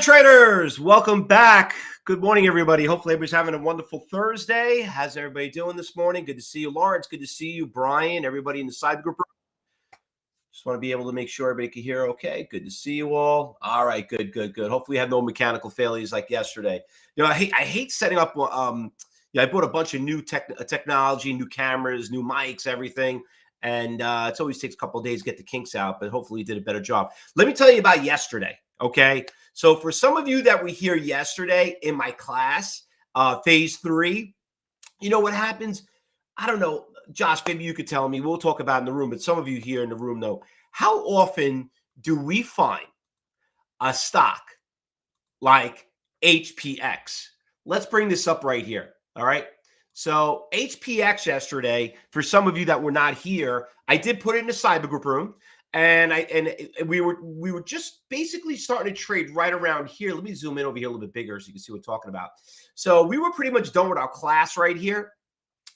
Traders, welcome back. Good morning, everybody. Hopefully everybody's having a wonderful Thursday. How's everybody doing this morning? Good to see you, Lawrence. Good to see you, Brian, everybody in the side group. Just want to be able to make sure everybody can hear okay. Good to see you all. All right, good. Hopefully you had no mechanical failures like yesterday. I hate setting up I bought a bunch of new technology, new cameras, new mics, everything. And it always takes a couple of days to get the kinks out, but hopefully you did a better job. Let me tell you about yesterday, okay? So for some of you that were here yesterday in my class, phase 3, you know what happens? I don't know. Josh, maybe you could tell me. We'll talk about it in the room, but some of you here in the room know. How often do we find a stock like HPX? Let's bring this up right here, all right? So HPX yesterday, for some of you that were not here, I did put it in the cyber group room, and we were just basically starting to trade right around here. Let me zoom in over here a little bit bigger so you can see what we're talking about. So we were pretty much done with our class right here,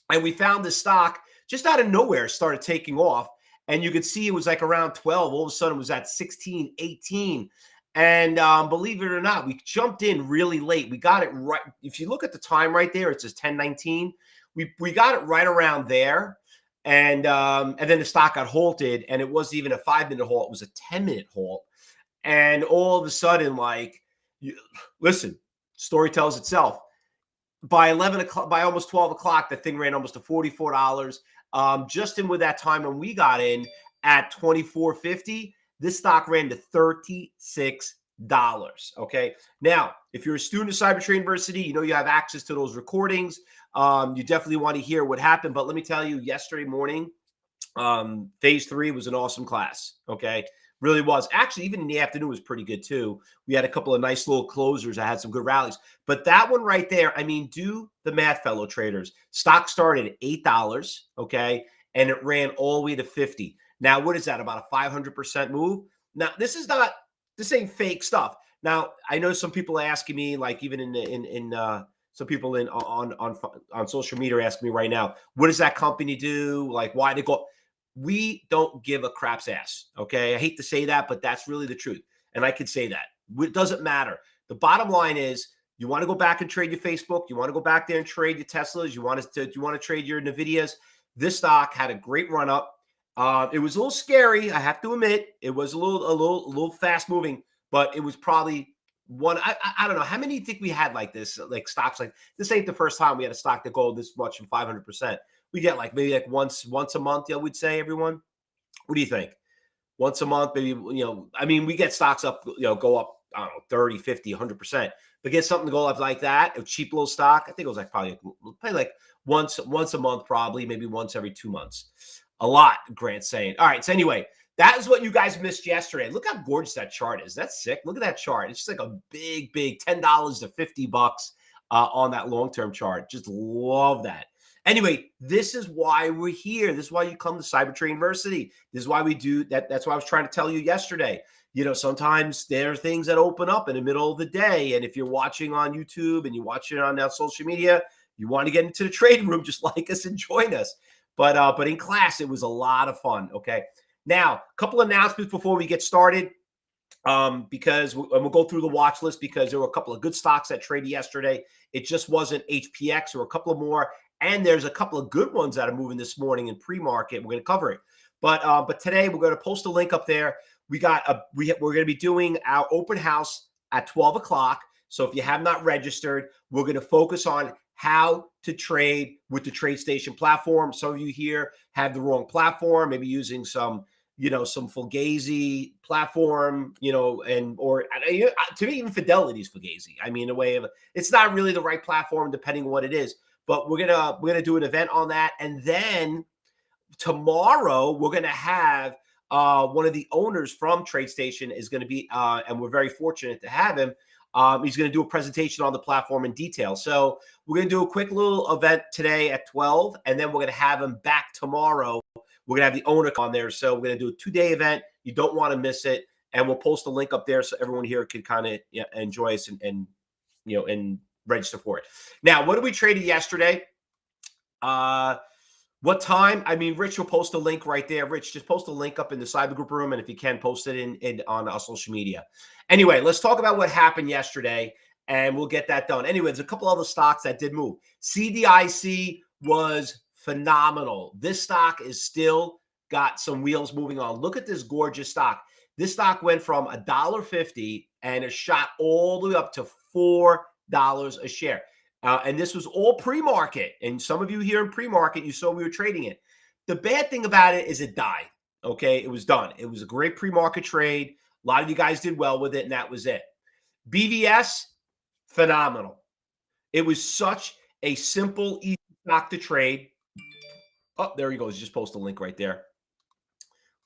and we found the stock just out of nowhere started taking off, and you could see it was like around 12. All of a sudden, it was at 16, 18. And believe it or not, we jumped in really late. We got it right. If you look at the time right there, it says 10:19. We got it right around there. And then the stock got halted, and it wasn't even a 5-minute halt. It was a 10-minute halt. And all of a sudden, listen, story tells itself. By 11 o'clock, by almost 12 o'clock, the thing ran almost to $44. Just in with that time when we got in at $24.50. This stock ran to $36. Okay. Now, if you're a student of CyberTrade University, you know you have access to those recordings. You definitely want to hear what happened. But let me tell you, yesterday morning, phase 3 was an awesome class. Okay. Really was. Actually, even in the afternoon was pretty good too. We had a couple of nice little closers. I had some good rallies. But that one right there, I mean, do the math, fellow traders. Stock started at $8, okay, and it ran all the way to 50. Now, what is that? About a 500% move? Now, this ain't fake stuff. Now, I know some people are asking me, like even some people on social media are asking me right now, what does that company do? Like, why they go? We don't give a crap's ass, okay? I hate to say that, but that's really the truth. And I could say that. It doesn't matter. The bottom line is, you want to go back and trade your Facebook. You want to go back there and trade your Teslas. You want to trade your NVIDIAs. This stock had a great run up. It was a little scary, I have to admit. It was a little fast moving, but it was probably one. I don't know how many do you think we had like this, like stocks like this. Ain't the first time we had a stock that go this much and 500%. We get maybe once a month. I would say, everyone. What do you think? Once a month, maybe. I mean, we get stocks up, go up. I don't know, 30, 50, 100%. But get something to go up like that, a cheap little stock. I think it was probably like once a month, probably maybe once every 2 months. A lot, Grant's saying. All right, so anyway, that is what you guys missed yesterday. Look how gorgeous that chart is. That's sick. Look at that chart. It's just like a big $10 to $50 on that long-term chart. Just love that. Anyway, this is why we're here. This is why you come to CyberTrade University. This is why we do that. That's what I was trying to tell you yesterday. Sometimes there are things that open up in the middle of the day. And if you're watching on YouTube and you watch it on social media, you want to get into the trading room, just like us and join us. But in class, it was a lot of fun. Okay. Now, a couple announcements before we get started, because we'll go through the watch list, because there were a couple of good stocks that traded yesterday. It just wasn't HPX. There were a couple of more, and there's a couple of good ones that are moving this morning in pre-market. We're going to cover it. But today we're going to post a link up there. We're going to be doing our open house at 12 o'clock. So if you have not registered, we're going to focus on how to trade with the TradeStation platform. Some of you here have the wrong platform, maybe using some Fugazi platform, or to me, even Fidelity's Fugazi. I mean, it's not really the right platform depending on what it is. But we're gonna do an event on that, and then tomorrow we're gonna have one of the owners from TradeStation is going to be, and we're very fortunate to have him. He's going to do a presentation on the platform in detail. So we're going to do a quick little event today at 12, and then we're going to have him back tomorrow. We're going to have the owner on there. So we're going to do a 2-day event. You don't want to miss it. And we'll post a link up there so everyone here can kind of enjoy us and register for it. Now, what did we trade yesterday? What time? I mean, Rich will post a link right there. Rich, just post a link up in the cyber group room, and if you can, post it in on our social media. Anyway, let's talk about what happened yesterday, and we'll get that done. Anyway, there's a couple other stocks that did move. CDIC was phenomenal. This stock is still got some wheels moving on. Look at this gorgeous stock. This stock went from $1.50 and it shot all the way up to $4 a share. And this was all pre-market. And some of you here in pre-market, you saw we were trading it. The bad thing about it is it died. Okay, it was done. It was a great pre-market trade. A lot of you guys did well with it, and that was it. BVS, phenomenal. It was such a simple, easy stock to trade. Oh, there he goes. Just post a link right there.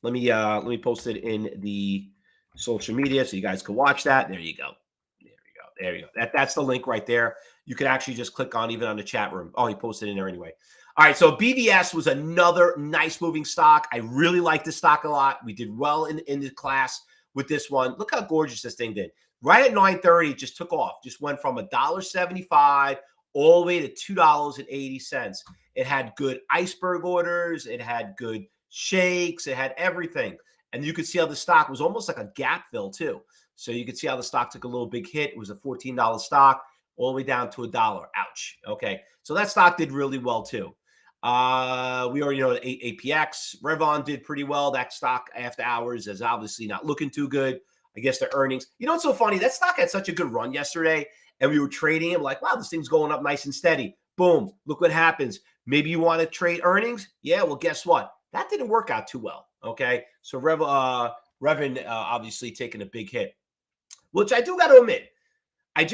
Let me post it in the social media so you guys can watch that. There you go. There you go. That's the link right there. You can actually just click on even on the chat room. Oh, he posted in there anyway. All right, so BVS was another nice moving stock. I really like this stock a lot. We did well in the class with this one. Look how gorgeous this thing did. Right at 9:30, it just took off. Just went from $1.75 all the way to $2.80. It had good iceberg orders. It had good shakes. It had everything. And you could see how the stock was almost like a gap fill too. So you could see how the stock took a little big hit. It was a $14 stock all the way down to $1. Ouch. Okay. So that stock did really well too. We already know that APX, Revon did pretty well. That stock after hours is obviously not looking too good. I guess the earnings. You know what's so funny? That stock had such a good run yesterday, and we were trading him like, wow, this thing's going up nice and steady. Boom. Look what happens. Maybe you want to trade earnings? Yeah, well, guess what? That didn't work out too well. Okay. So Revon obviously taking a big hit, which I do got to admit. I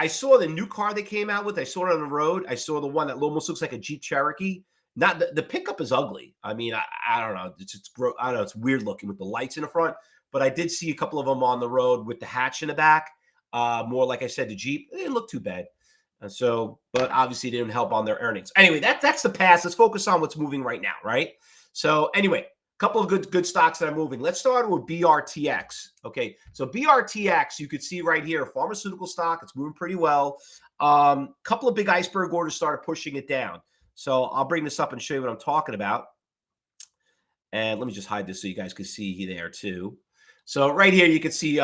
saw the new car they came out with. I saw it on the road. I saw the one that almost looks like a Jeep Cherokee. Not the pickup is ugly. I mean, I don't know. I don't know. It's weird looking with the lights in the front. But I did see a couple of them on the road with the hatch in the back. More like I said, the Jeep. It didn't look too bad. But obviously it didn't help on their earnings. Anyway, that's the past. Let's focus on what's moving right now, right? So anyway, couple of good stocks that are moving. Let's start with BRTX. Okay, so BRTX, you could see right here, pharmaceutical stock. It's moving pretty well. Couple of big iceberg orders started pushing it down. So I'll bring this up and show you what I'm talking about. And let me just hide this so you guys can see there too. So right here, you can see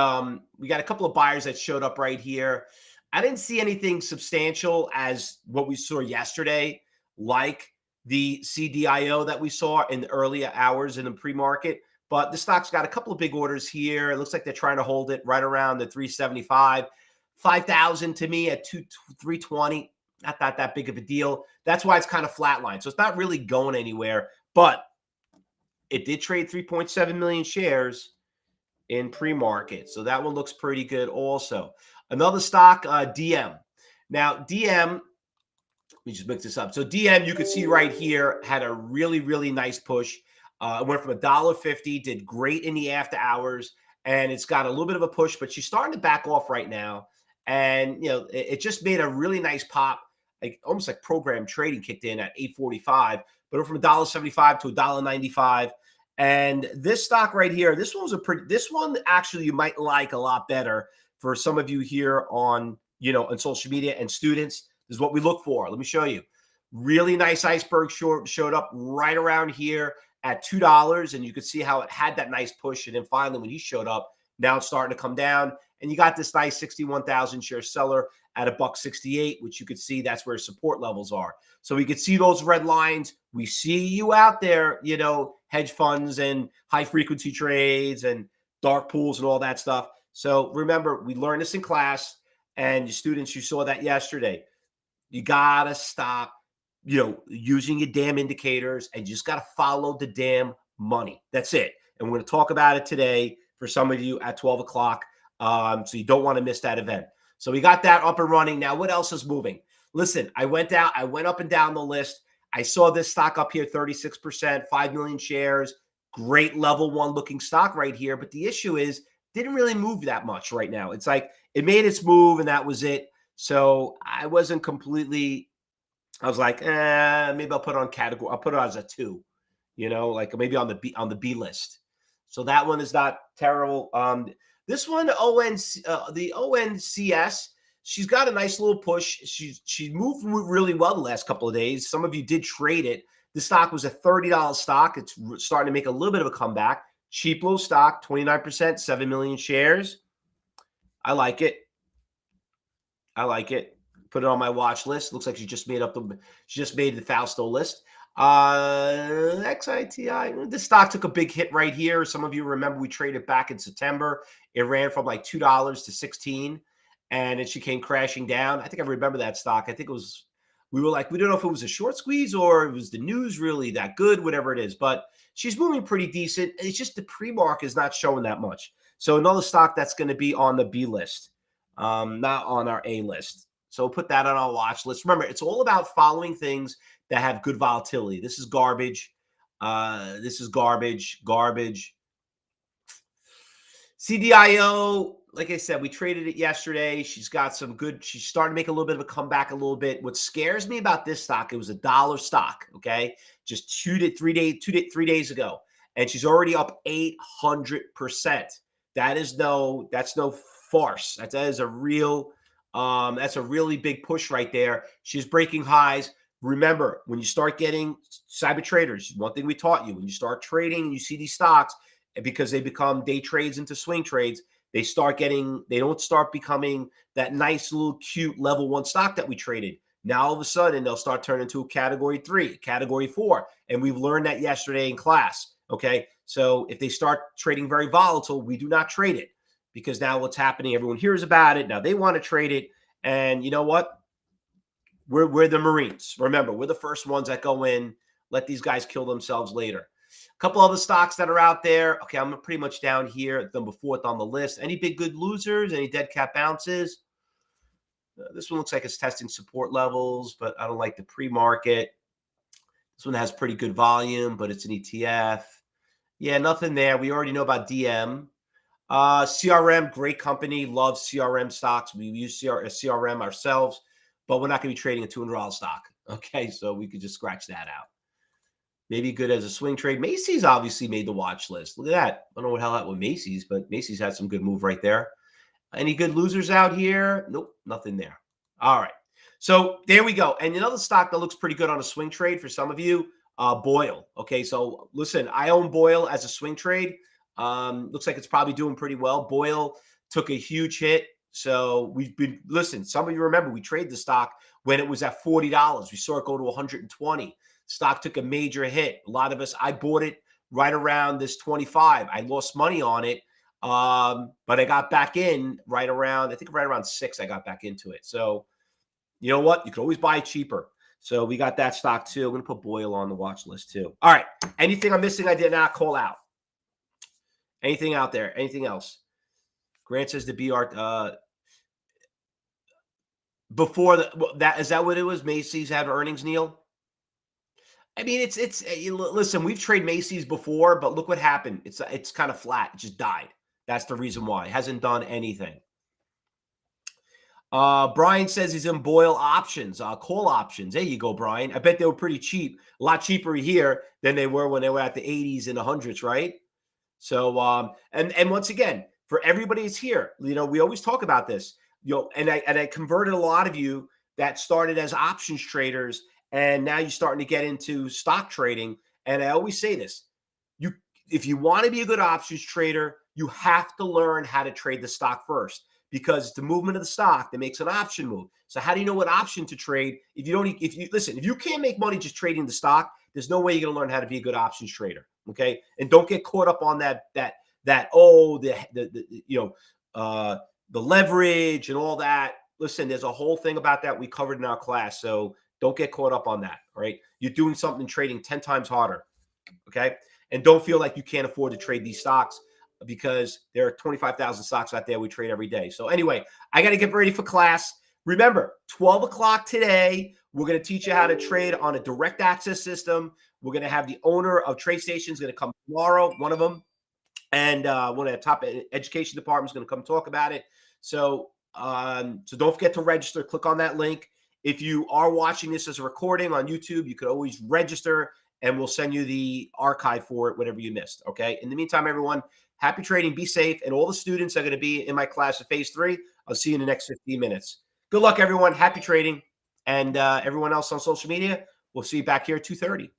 we got a couple of buyers that showed up right here. I didn't see anything substantial as what we saw yesterday, like the CDIO that we saw in the early hours in the pre-market. But the stock's got a couple of big orders here. It looks like they're trying to hold it right around the 375. 5,000 to me at 320. Not that big of a deal. That's why it's kind of flatlined. So it's not really going anywhere. But it did trade 3.7 million shares in pre-market. So that one looks pretty good also. Another stock, DM. Now, DM, let me just mix this up. So DM, you can see right here, had a really, really nice push. It went from $1.50, did great in the after hours, and it's got a little bit of a push, but she's starting to back off right now. And, you know, it just made a really nice pop, like almost like program trading kicked in at 8.45, but it went from $1.75 to $1.95. And this stock right here, this one actually you might like a lot better for some of you here on, on social media and students. This is what we look for. Let me show you. Really nice iceberg showed up right around here at $2, and you could see how it had that nice push. And then finally, when he showed up, now it's starting to come down, and you got this nice 61,000 share seller at $1.68, which you could see that's where support levels are. So we could see those red lines. We see you out there, hedge funds and high frequency trades and dark pools and all that stuff. So remember, we learned this in class, and your students, you saw that yesterday. You got to stop, using your damn indicators, and you just got to follow the damn money. That's it. And we're going to talk about it today for some of you at 12 o'clock. So you don't want to miss that event. So we got that up and running. Now, what else is moving? Listen, I went up and down the list. I saw this stock up here, 36%, 5 million shares. Great level one looking stock right here. But the issue is, didn't really move that much right now. It's like it made its move and that was it. So I wasn't completely, I was like, maybe I'll put it on category. I'll put it as a 2, like maybe on the B list. So that one is not terrible. This one, the ONCS, she's got a nice little push. She moved really well the last couple of days. Some of you did trade it. This stock was a $30 stock. It's starting to make a little bit of a comeback. Cheap little stock, 29%, 7 million shares. I like it. I like it. Put it on my watch list. Looks like she just made the Fausto list. XITI. This stock took a big hit right here. Some of you remember we traded back in September. It ran from like $2 to 16, and then she came crashing down. I think I remember that stock. I think it was, we were like, we don't know if it was a short squeeze or it was the news really that good, whatever it is. But she's moving pretty decent. It's just the pre-mark is not showing that much. So another stock that's going to be on the B list, not on our A list. So we'll put that on our watch list. Remember, it's all about following things that have good volatility. This is garbage. This is garbage. CDIO, like I said, we traded it yesterday. She's got some good. She's starting to make a little bit of a comeback a little bit. What scares me about this stock, it was $1 stock, okay? Just 3 days ago. And she's already up 800%. That's no farce. That is a real, that's a really big push right there. She's breaking highs. Remember, when you start getting cyber traders, one thing we taught you, when you start trading and you see these stocks, because they become day trades into swing trades, they don't start becoming that nice little cute level 1 stock that we traded. Now, all of a sudden, they'll start turning into a category 3, category 4. And we've learned that yesterday in class. Okay. So if they start trading very volatile, we do not trade it, because now what's happening, everyone hears about it. Now they want to trade it. And you know what? We're the Marines. Remember, we're the first ones that go in, let these guys kill themselves later. A couple other stocks that are out there. Okay, I'm pretty much down here at number 4th on the list. Any big good losers? Any dead cat bounces? This one looks like it's testing support levels, but I don't like the pre-market. This one has pretty good volume, but it's an ETF. Yeah, nothing there. We already know about DM. CRM, great company. Love CRM stocks. We use CRM ourselves, but we're not going to be trading a $200 stock. Okay, so we could just scratch that out. Maybe good as a swing trade. Macy's obviously made the watch list. Look at that. I don't know what hell happened with Macy's, but Macy's had some good move right there. Any good losers out here? Nope, nothing there. All right. So there we go. And another stock that looks pretty good on a swing trade for some of you, Boyle. Okay, so listen, I own Boyle as a swing trade. Looks like it's probably doing pretty well. Boyle took a huge hit. So listen, some of you remember we traded the stock when it was at $40. We saw it go to 120. Stock took a major hit. A lot of us, I bought it right around this 25. I lost money on it, but I got back in right around 6. I got back into it. So you know what? You can always buy cheaper. So we got that stock too. I'm going to put Boyle on the watch list too. All right. Anything I'm missing I did not call out? Anything out there? Anything else? Grant says the BR before that, is that what it was? Macy's had earnings, Neil? I mean, it's listen, we've traded Macy's before, but look what happened. It's kind of flat. It just died. That's the reason why. It hasn't done anything. Brian says he's in Boyle options, call options. There you go, Brian. I bet they were pretty cheap. A lot cheaper here than they were when they were at the 80s and the 100s, right? So, and once again, for everybody who's here, we always talk about this, and I converted a lot of you that started as options traders, and now you're starting to get into stock trading. And I always say this, if you want to be a good options trader, you have to learn how to trade the stock first, because it's the movement of the stock that makes an option move. So how do you know what option to trade? If you can't make money just trading the stock, there's no way you're going to learn how to be a good options trader. Okay. And don't get caught up on the leverage and all that. Listen, there's a whole thing about that we covered in our class. So don't get caught up on that. All right. You're doing something trading 10 times harder. Okay. And don't feel like you can't afford to trade these stocks, because there are 25,000 stocks out there we trade every day. So anyway, I got to get ready for class. Remember, 12 o'clock today, we're going to teach you how to trade on a direct access system. We're going to have the owner of TradeStation going to come tomorrow, one of them, and one of the top education departments going to come talk about it. So, so don't forget to register. Click on that link. If you are watching this as a recording on YouTube, you could always register, and we'll send you the archive for it, whatever you missed. Okay. In the meantime, everyone, happy trading. Be safe. And all the students are going to be in my class of phase 3. I'll see you in the next 15 minutes. Good luck, everyone. Happy trading. And everyone else on social media, we'll see you back here at 2:30.